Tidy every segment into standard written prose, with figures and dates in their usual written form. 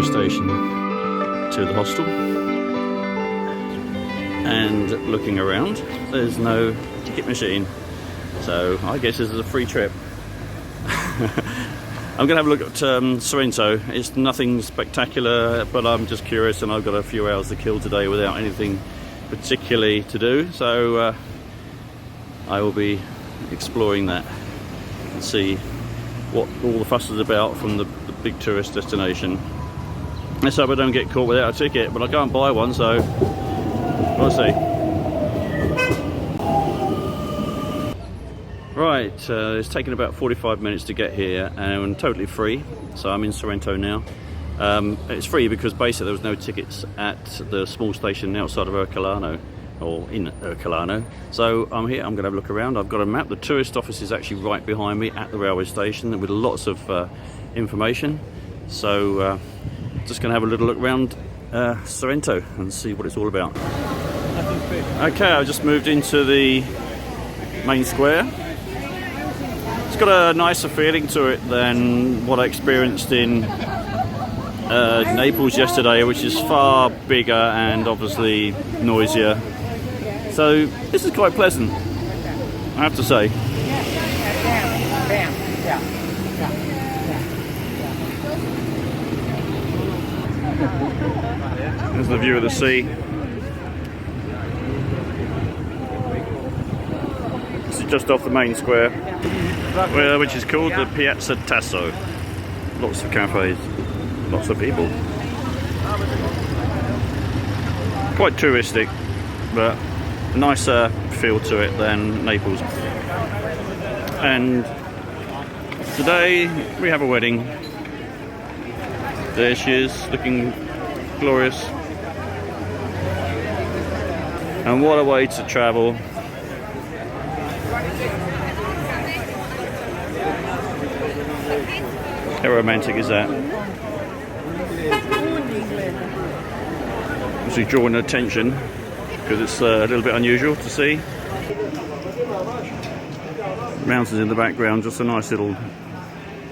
railway station to the hostel, and looking around, there's no ticket machine, so I guess this is a free trip. I'm going to have a look at Sorrento. It's nothing spectacular, but I'm just curious, and I've got a few hours to kill today without anything particularly to do, so I will be exploring that and see what all the fuss is about from the big tourist destination. Let's hope I don't get caught without a ticket, but I can't buy one, so we'll see. Right, it's taken about 45 minutes to get here, and totally free, so I'm in Sorrento now. It's free because basically there was no tickets at the small station outside of Ercolano, or in Ercolano. So I'm here, I'm going to have a look around. I've got a map. The tourist office is actually right behind me at the railway station with lots of information. So just going to have a little look around Sorrento and see what it's all about. Okay, I just moved into the main square. It's got a nicer feeling to it than what I experienced in Naples yesterday, which is far bigger and obviously noisier. So this is quite pleasant, I have to say. There's the view of the sea. This is just off the main square, which is called the Piazza Tasso. Lots of cafes, lots of people. Quite touristic, but a nicer feel to it than Naples. And today we have a wedding. There she is, looking glorious. And what a way to travel. How romantic is that? Obviously drawing attention because it's a little bit unusual to see. Mountains in the background, just a nice little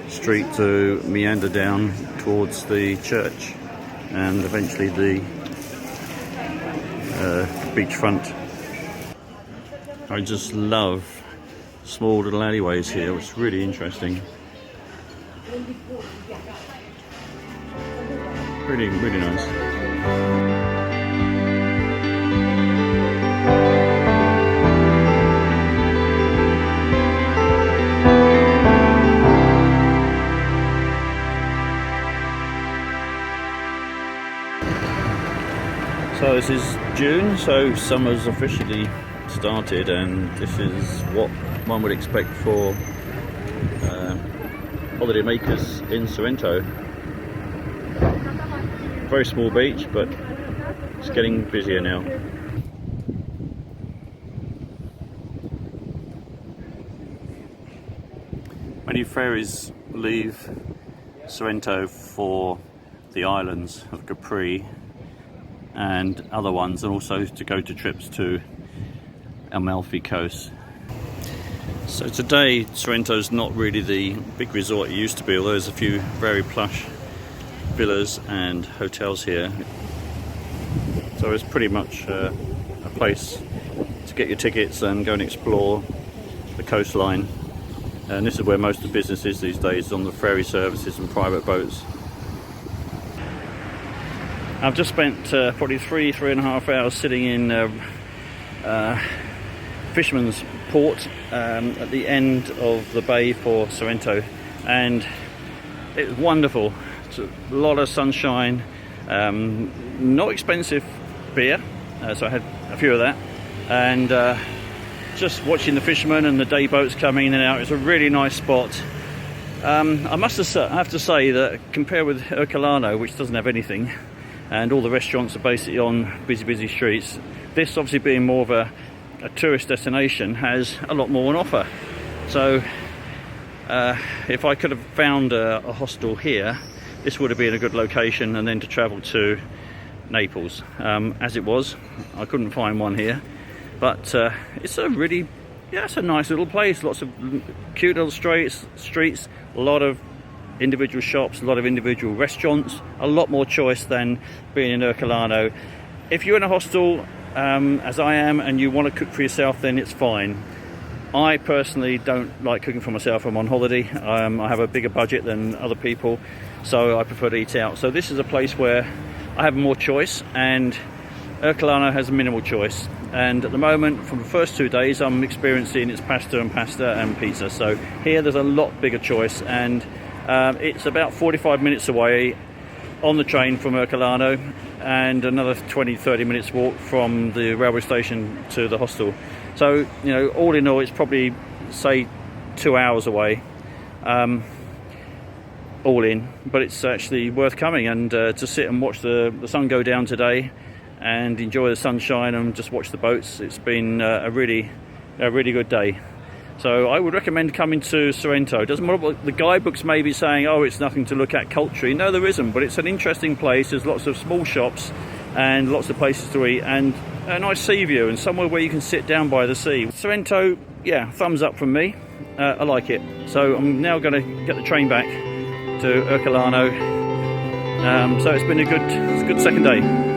street to meander down towards the church and eventually the beachfront. I just love small little alleyways here, which is really interesting. Really, really nice. So this is June, so summer's officially started, and this is what one would expect for holiday makers in Sorrento. Very small beach, but it's getting busier now. Many ferries leave Sorrento for the islands of Capri and other ones, and also to go to trips to Amalfi Coast. So today Sorrento's not really the big resort it used to be, although there's a few very plush villas and hotels here. So it's pretty much a place to get your tickets and go and explore the coastline. And this is where most of the business is these days, on the ferry services and private boats. I've just spent probably three and a half hours sitting in Fisherman's Port at the end of the bay for Sorrento, and it was wonderful. It's a lot of sunshine, not expensive beer, so I had a few of that, and just watching the fishermen and the day boats coming in and out. It's a really nice spot. I have to say that compared with Ercolano, which doesn't have anything, and all the restaurants are basically on busy streets, this obviously being more of a tourist destination has a lot more on offer. So if I could have found a hostel here, this would have been a good location, and then to travel to Naples. As it was, I couldn't find one here, but it's a really, it's a nice little place. Lots of cute little streets, a lot of individual shops, a lot of individual restaurants, a lot more choice than being in Ercolano. If you're in a hostel, as I am, and you want to cook for yourself, then it's fine. I personally don't like cooking for myself. I'm on holiday. I have a bigger budget than other people, so I prefer to eat out. So this is a place where I have more choice, and Ercolano has minimal choice. And at the moment, from the first 2 days, I'm experiencing it's pasta and pizza. So here there's a lot bigger choice, and it's about 45 minutes away on the train from Ercolano, and another 20-30 minutes walk from the railway station to the hostel. So, you know, all in all, it's probably, say, 2 hours away, all in. But it's actually worth coming, and to sit and watch the sun go down today and enjoy the sunshine and just watch the boats. It's been a really good day. So I would recommend coming to Sorrento. It doesn't matter what the guidebooks may be saying, oh, it's nothing to look at culturally. No, there isn't, but it's an interesting place. There's lots of small shops and lots of places to eat, and a nice sea view, and somewhere where you can sit down by the sea. Sorrento, yeah, thumbs up from me. I like it. So I'm now going to get the train back to Ercolano. So it's been a good second day.